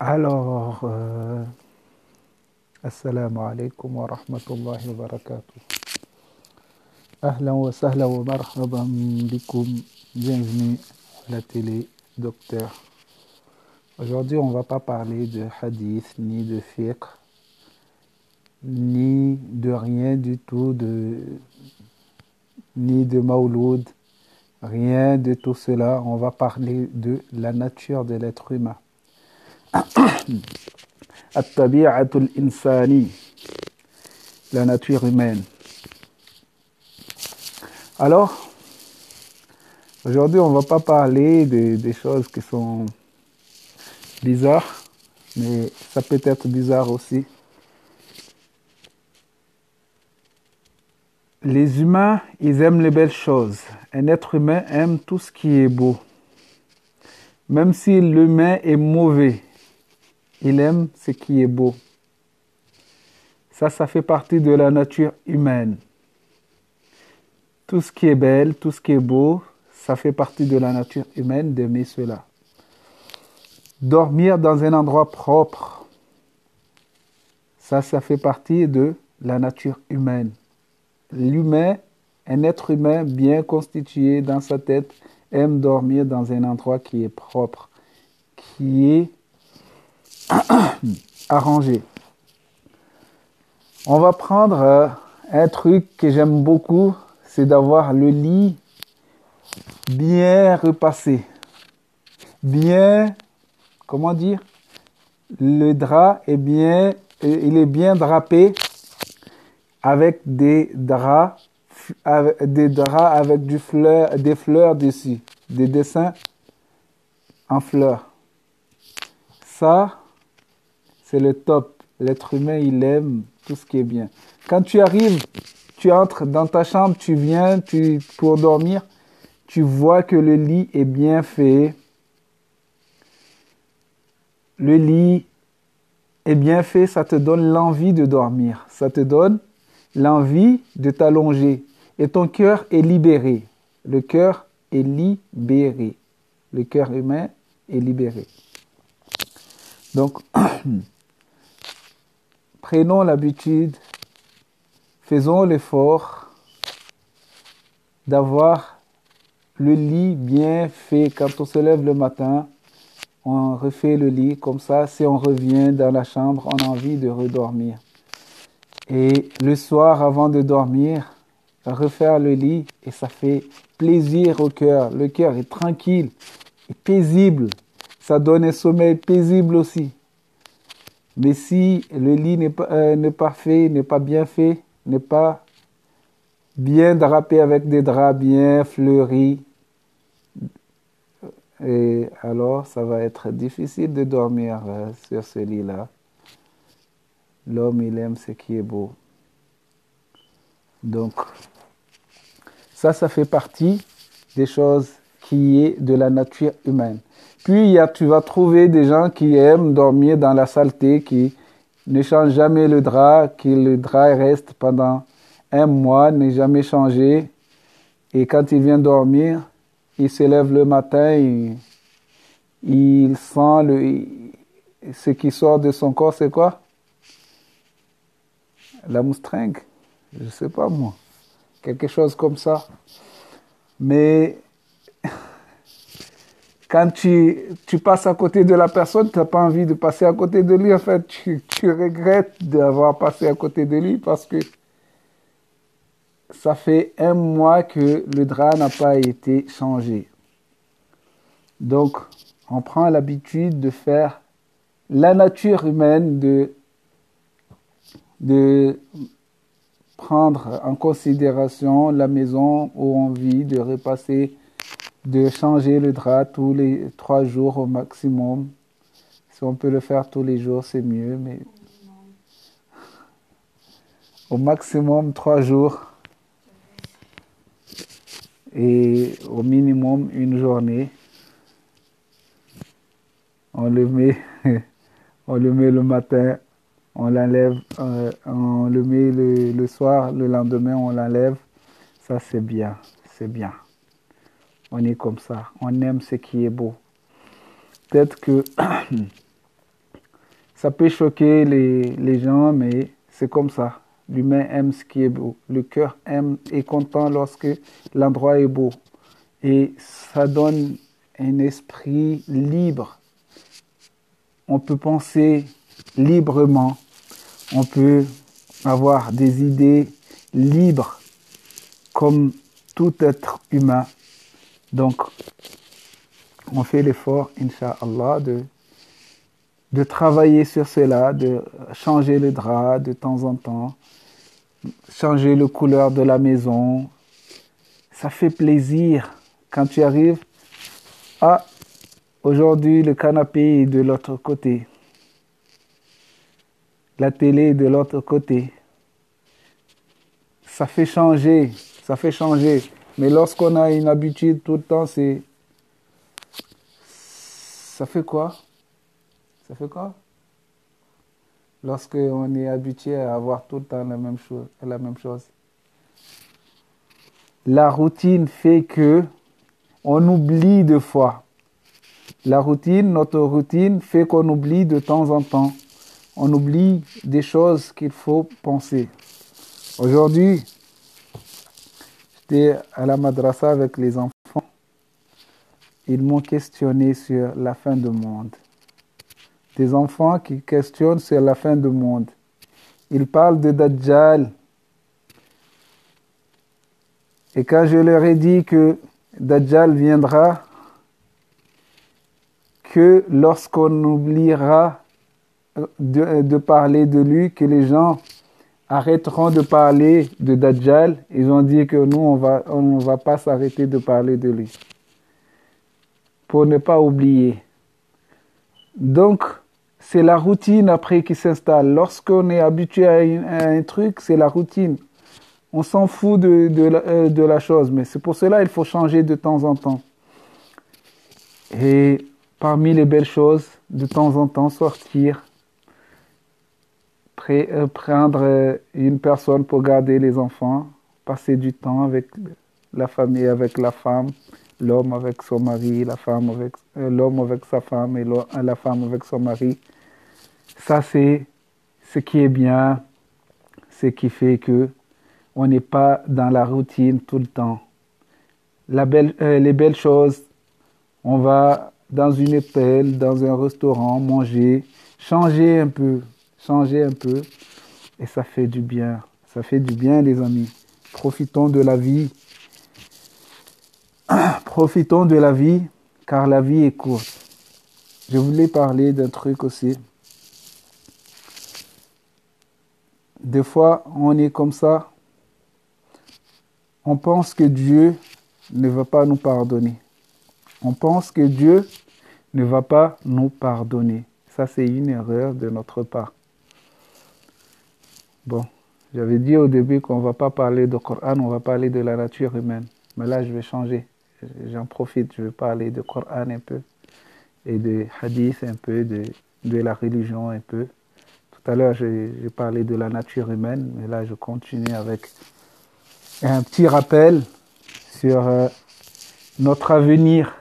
Alors, assalamu alaikum wa rahmatullahi wa barakatuh. Ahlan wa sahlan wa marhaban bikoum. Bienvenue à la télé, docteur. Aujourd'hui, on ne va pas parler de hadith, ni de fiqh, ni de rien du tout, ni de mawloud, rien de tout cela. On va parler de la nature de l'être humain. At-tabi'atul insani, la nature humaine. Alors, aujourd'hui, on ne va pas parler des choses qui sont bizarres, mais ça peut être bizarre aussi. Les humains, ils aiment les belles choses. Un être humain aime tout ce qui est beau. Même si l'humain est mauvais, il aime ce qui est beau. Ça fait partie de la nature humaine. Tout ce qui est belle, tout ce qui est beau, ça fait partie de la nature humaine d'aimer cela. Dormir dans un endroit propre, ça fait partie de la nature humaine. L'humain, un être humain bien constitué dans sa tête, aime dormir dans un endroit qui est propre, qui est arrangé. On va prendre un truc que j'aime beaucoup, c'est d'avoir le lit bien repassé, bien, comment dire, le drap est bien, il est bien drapé avec des draps avec des fleurs dessus, des dessins en fleurs. Ça, c'est le top. L'être humain, il aime tout ce qui est bien. Quand tu arrives, tu entres dans ta chambre, tu viens pour dormir, tu vois que le lit est bien fait. Le lit est bien fait, ça te donne l'envie de dormir. Ça te donne l'envie de t'allonger. Et ton cœur est libéré. Le cœur est libéré. Le cœur humain est libéré. Donc, prenons l'habitude, faisons l'effort d'avoir le lit bien fait. Quand on se lève le matin, on refait le lit. Comme ça, si on revient dans la chambre, on a envie de redormir. Et le soir, avant de dormir, refaire le lit et ça fait plaisir au cœur. Le cœur est tranquille et paisible. Ça donne un sommeil paisible aussi. Mais si le lit n'est pas fait, n'est pas bien fait, n'est pas bien drapé avec des draps bien fleuris, et alors ça va être difficile de dormir sur ce lit-là. L'homme, il aime ce qui est beau. Donc, ça fait partie des choses qui est de la nature humaine. Puis, tu vas trouver des gens qui aiment dormir dans la saleté, qui ne changent jamais le drap, que le drap reste pendant un mois, n'est jamais changé. Et quand il vient dormir, il se lève le matin, il sent ce qui sort de son corps, c'est quoi? La moustringue? Je ne sais pas moi. Quelque chose comme ça. Mais quand tu passes à côté de la personne, tu n'as pas envie de passer à côté de lui. En fait, tu regrettes d'avoir passé à côté de lui parce que ça fait un mois que le drap n'a pas été changé. Donc, on prend l'habitude de faire la nature humaine, de prendre en considération la maison où on vit, de repasser, de changer le drap tous les 3 jours au maximum. Si on peut le faire tous les jours, c'est mieux, mais au maximum 3 jours et au minimum 1 journée. On le met, on le met le matin, on l'enlève, on le met le soir, le lendemain on l'enlève. Ça c'est bien, c'est bien. On est comme ça, on aime ce qui est beau. Peut-être que Ça peut choquer les gens, mais c'est comme ça. L'humain aime ce qui est beau. Le cœur aime et content lorsque l'endroit est beau. Et ça donne un esprit libre. On peut penser librement. On peut avoir des idées libres comme tout être humain. Donc, on fait l'effort, Inch'Allah, de travailler sur cela, de changer le drap de temps en temps, changer la couleur de la maison. Ça fait plaisir quand tu arrives. Ah, aujourd'hui, le canapé est de l'autre côté. La télé est de l'autre côté. Ça fait changer, ça fait changer. Mais lorsqu'on a une habitude tout le temps, ça fait quoi? Ça fait quoi? Lorsqu'on est habitué à avoir tout le temps la même chose. La routine fait que on oublie des fois. Notre routine fait qu'on oublie de temps en temps. On oublie des choses qu'il faut penser. Aujourd'hui, j'étais à la madrasa avec les enfants. Ils m'ont questionné sur la fin du monde. Des enfants qui questionnent sur la fin du monde. Ils parlent de Dajjal. Et quand je leur ai dit que Dajjal viendra, que lorsqu'on oubliera de parler de lui, que les gens arrêteront de parler de Dajjal, ils ont dit que nous, on ne va pas s'arrêter de parler de lui. Pour ne pas oublier. Donc, c'est la routine après qui s'installe. Lorsqu'on est habitué à un truc, c'est la routine. On s'en fout de la chose, mais c'est pour cela qu'il faut changer de temps en temps. Et parmi les belles choses, de temps en temps, sortir, prendre une personne pour garder les enfants, passer du temps avec la famille, avec la femme, l'homme avec son mari, l'homme avec sa femme et la femme avec son mari. Ça, c'est ce qui est bien, ce qui fait que on n'est pas dans la routine tout le temps. Les belles choses, on va dans une hôtel, dans un restaurant, manger, changer un peu, et ça fait du bien. Ça fait du bien, les amis. Profitons de la vie. Profitons de la vie, car la vie est courte. Je voulais parler d'un truc aussi. Des fois, on est comme ça. On pense que Dieu ne va pas nous pardonner. On pense que Dieu ne va pas nous pardonner. Ça, c'est une erreur de notre part. Bon, j'avais dit au début qu'on ne va pas parler de Coran, on va parler de la nature humaine. Mais là, je vais changer. J'en profite, je vais parler de Coran un peu, et de hadith un peu, de la religion un peu. Tout à l'heure, j'ai parlé de la nature humaine, mais là, je continue avec un petit rappel sur notre avenir.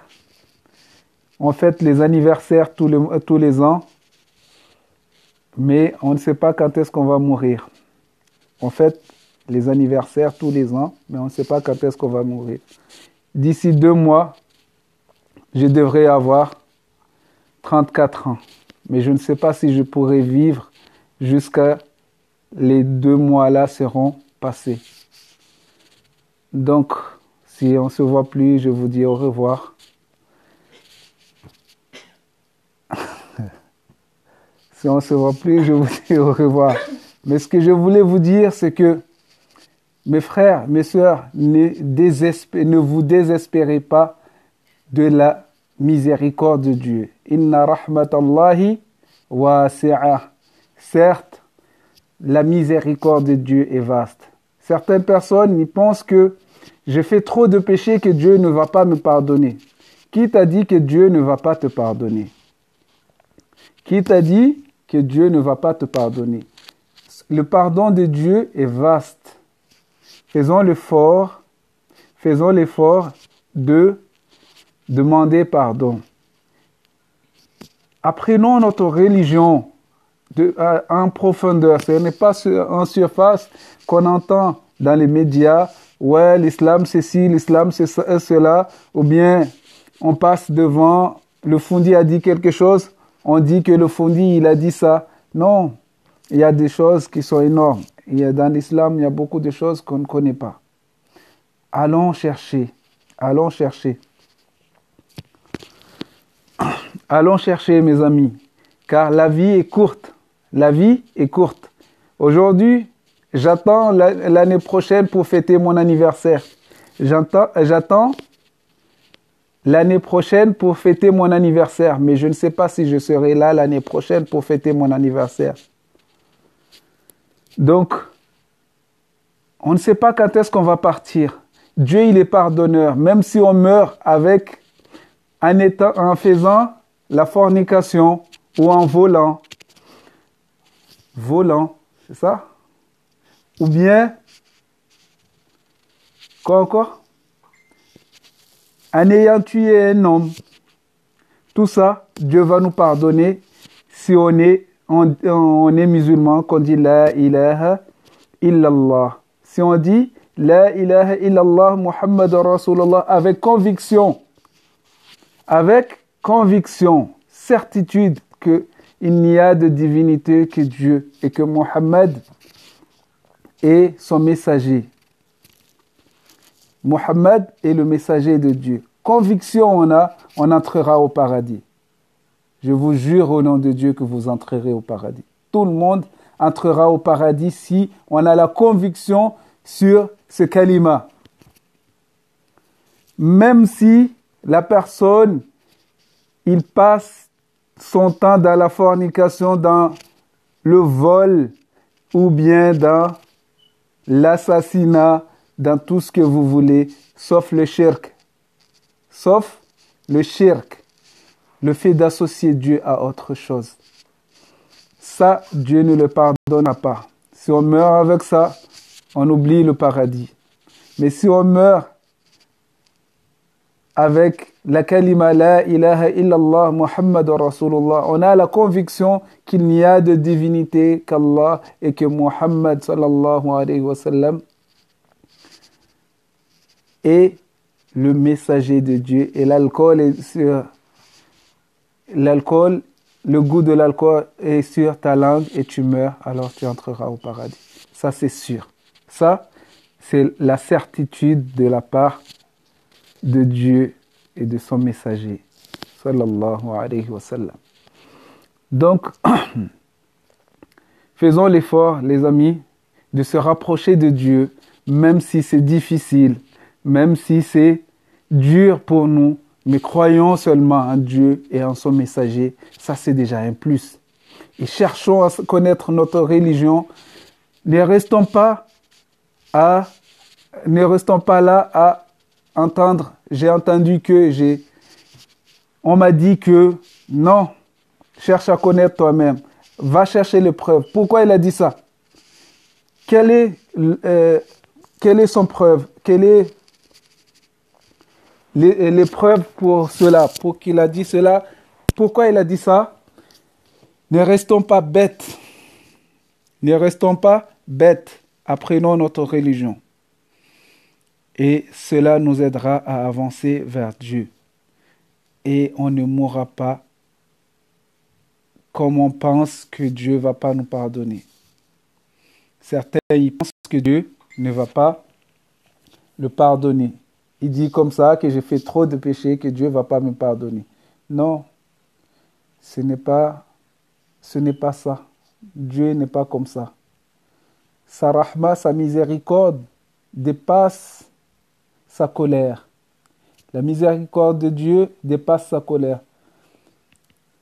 On fête les anniversaires tous les ans, mais on ne sait pas quand est-ce qu'on va mourir. On fête les anniversaires tous les ans, mais on ne sait pas quand est-ce qu'on va mourir. D'ici 2 mois, je devrais avoir 34 ans. Mais je ne sais pas si je pourrai vivre jusqu'à les 2 mois-là seront passés. Donc, si on ne se voit plus, je vous dis au revoir. Si on ne se voit plus, je vous dis au revoir. Mais ce que je voulais vous dire, c'est que, mes frères, mes sœurs, ne vous désespérez pas de la miséricorde de Dieu. Inna rahmatallahi wasi'a. Certes, la miséricorde de Dieu est vaste. Certaines personnes y pensent que je fais trop de péchés que Dieu ne va pas me pardonner. Qui t'a dit que Dieu ne va pas te pardonner? Qui t'a dit que Dieu ne va pas te pardonner? Le pardon de Dieu est vaste. Faisons l'effort de demander pardon. Apprenons notre religion en profondeur. Ce n'est pas en surface qu'on entend dans les médias, ouais, l'islam c'est ci, l'islam c'est cela, ou bien on passe devant, le Fundi a dit quelque chose, on dit que le Fundi il a dit ça. Non, il y a des choses qui sont énormes. Dans l'islam, il y a beaucoup de choses qu'on ne connaît pas. Allons chercher, allons chercher. Allons chercher, mes amis, car la vie est courte. La vie est courte. Aujourd'hui, j'attends l'année prochaine pour fêter mon anniversaire. J'attends l'année prochaine pour fêter mon anniversaire, mais je ne sais pas si je serai là l'année prochaine pour fêter mon anniversaire. Donc, on ne sait pas quand est-ce qu'on va partir. Dieu, il est pardonneur. Même si on meurt en faisant la fornication ou en volant. Volant, c'est ça? Ou bien, quoi encore? En ayant tué un homme. Tout ça, Dieu va nous pardonner si on est musulman, qu'on dit La ilaha illallah. Si on dit La ilaha illallah Muhammad Rasulullah avec conviction, certitude qu'il n'y a de divinité que Dieu et que Muhammad est son messager. Muhammad est le messager de Dieu. Conviction on entrera au paradis. Je vous jure au nom de Dieu que vous entrerez au paradis. Tout le monde entrera au paradis si on a la conviction sur ce kalima. Même si la personne, il passe son temps dans la fornication, dans le vol, ou bien dans l'assassinat, dans tout ce que vous voulez, sauf le shirk. Sauf le shirk, le fait d'associer Dieu à autre chose. Ça, Dieu ne le pardonnera pas. Si on meurt avec ça, on oublie le paradis. Mais si on meurt avec la kalima La ilaha illallah Muhammad Rasulullah, on a la conviction qu'il n'y a de divinité qu'Allah et que Muhammad sallallahu alayhi wa sallam est le messager de Dieu. Et le goût de l'alcool est sur ta langue et tu meurs, alors tu entreras au paradis. Ça, c'est sûr. Ça, c'est la certitude de la part de Dieu et de son messager. Sallallahu alayhi wa sallam. Donc, faisons l'effort, les amis, de se rapprocher de Dieu, même si c'est difficile, même si c'est dur pour nous, mais croyons seulement en Dieu et en son messager. Ça, c'est déjà un plus. Et cherchons à connaître notre religion. Ne restons pas là à entendre. J'ai entendu on m'a dit que. Non. Cherche à connaître toi-même. Va chercher les preuves. Pourquoi il a dit ça? Quelle est son preuve? Quelle est les preuves pour cela, pour qu'il a dit cela? Pourquoi il a dit ça? Ne restons pas bêtes. Ne restons pas bêtes. Apprenons notre religion. Et cela nous aidera à avancer vers Dieu. Et on ne mourra pas comme on pense que Dieu ne va pas nous pardonner. Certains ils pensent que Dieu ne va pas le pardonner. Il dit comme ça que j'ai fait trop de péchés, que Dieu ne va pas me pardonner. Non, ce n'est pas ça. Dieu n'est pas comme ça. Sa rahma, sa miséricorde dépasse sa colère. La miséricorde de Dieu dépasse sa colère.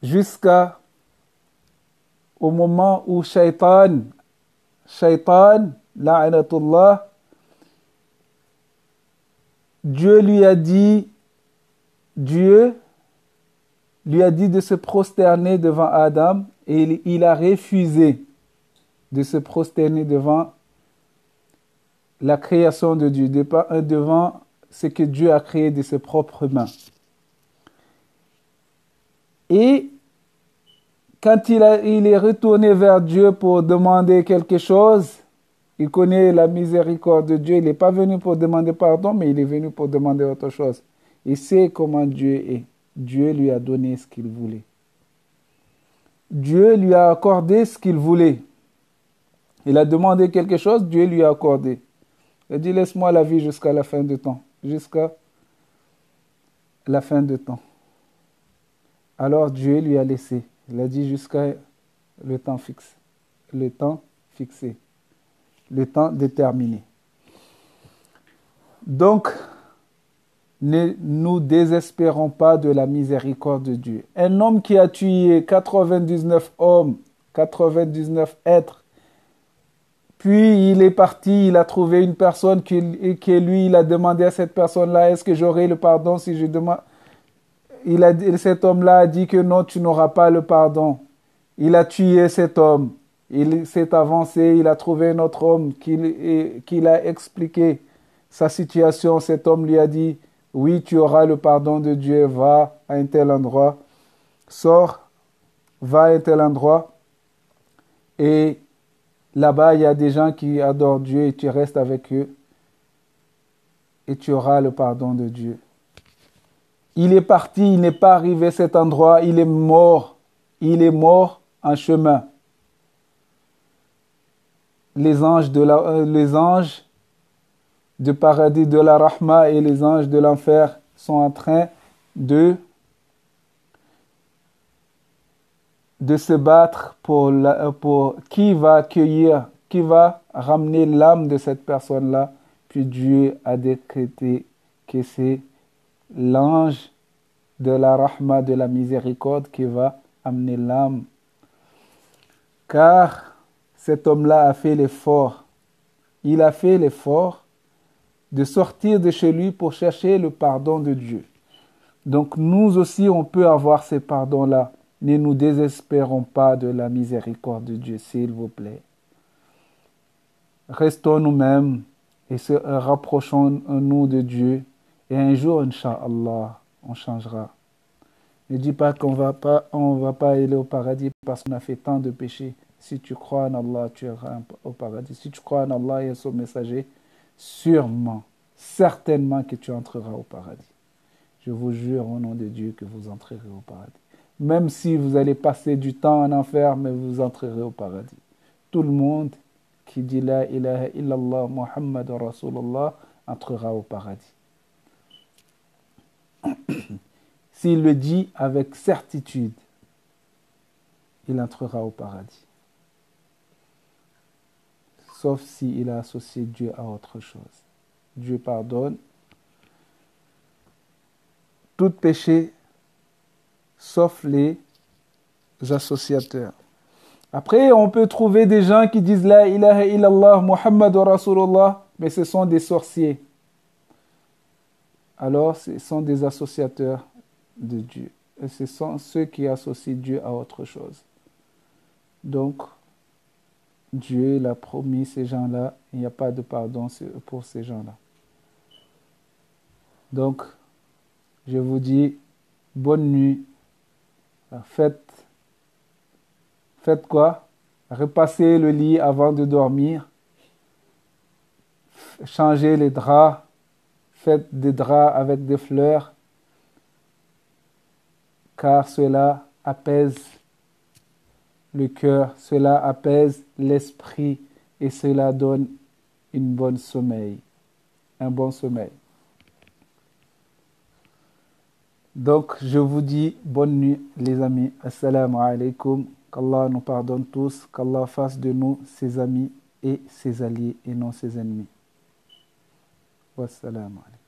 Jusqu'au moment où Shaitan, la'anatullah, Dieu lui a dit de se prosterner devant Adam et il a refusé de se prosterner devant la création de Dieu, devant ce que Dieu a créé de ses propres mains. Et quand il est retourné vers Dieu pour demander quelque chose, il connaît la miséricorde de Dieu. Il n'est pas venu pour demander pardon, mais il est venu pour demander autre chose. Il sait comment Dieu est. Dieu lui a donné ce qu'il voulait. Dieu lui a accordé ce qu'il voulait. Il a demandé quelque chose, Dieu lui a accordé. Il a dit, laisse-moi la vie jusqu'à la fin de temps. Jusqu'à la fin de temps. Alors Dieu lui a laissé. Il a dit jusqu'à le temps fixe. Le temps fixé. Le temps déterminé. Donc, ne nous désespérons pas de la miséricorde de Dieu. Un homme qui a tué 99 hommes, 99 êtres, puis il est parti, il a trouvé une personne qui lui, il a demandé à cette personne-là, est-ce que j'aurai le pardon si je demande... Cet homme-là a dit que non, tu n'auras pas le pardon. Il a tué cet homme. Il s'est avancé, il a trouvé un autre homme qui l'a expliqué sa situation. Cet homme lui a dit, oui, tu auras le pardon de Dieu, va à un tel endroit, sors, va à un tel endroit, et là-bas, il y a des gens qui adorent Dieu et tu restes avec eux, et tu auras le pardon de Dieu. Il est parti, il n'est pas arrivé à cet endroit, il est mort en chemin. Les anges du paradis de la Rahma et les anges de l'enfer sont en train de se battre pour qui va accueillir, qui va ramener l'âme de cette personne-là. Puis Dieu a décrété que c'est l'ange de la Rahma, de la miséricorde, qui va amener l'âme. Car cet homme-là a fait l'effort. Il a fait l'effort de sortir de chez lui pour chercher le pardon de Dieu. Donc nous aussi, on peut avoir ces pardons-là. Ne nous désespérons pas de la miséricorde de Dieu, s'il vous plaît. Restons nous-mêmes et se rapprochons-nous de Dieu. Et un jour, Inch'Allah, on changera. Ne dis pas qu'on va pas aller au paradis parce qu'on a fait tant de péchés. Si tu crois en Allah, tu iras au paradis. Si tu crois en Allah et son messager, sûrement, certainement que tu entreras au paradis. Je vous jure au nom de Dieu que vous entrerez au paradis. Même si vous allez passer du temps en enfer, mais vous entrerez au paradis. Tout le monde qui dit la ilaha illallah Muhammad Rasulullah entrera au paradis. S'il le dit avec certitude, il entrera au paradis. Sauf s'il a associé Dieu à autre chose. Dieu pardonne tout péché, sauf les associateurs. Après, on peut trouver des gens qui disent la ilaha illallah Muhammad Rasulullah, mais ce sont des sorciers. Alors, ce sont des associateurs de Dieu. Et ce sont ceux qui associent Dieu à autre chose. Donc, Dieu l'a promis ces gens-là, il n'y a pas de pardon pour ces gens-là. Donc, je vous dis, bonne nuit. Faites quoi? Repassez le lit avant de dormir. Changez les draps. Faites des draps avec des fleurs. Car cela apaise le cœur, cela apaise l'esprit et cela donne un bon sommeil. Donc, je vous dis bonne nuit, les amis. Assalamu alaikum. Qu'Allah nous pardonne tous, qu'Allah fasse de nous ses amis et ses alliés et non ses ennemis. Wassalamu alaikum.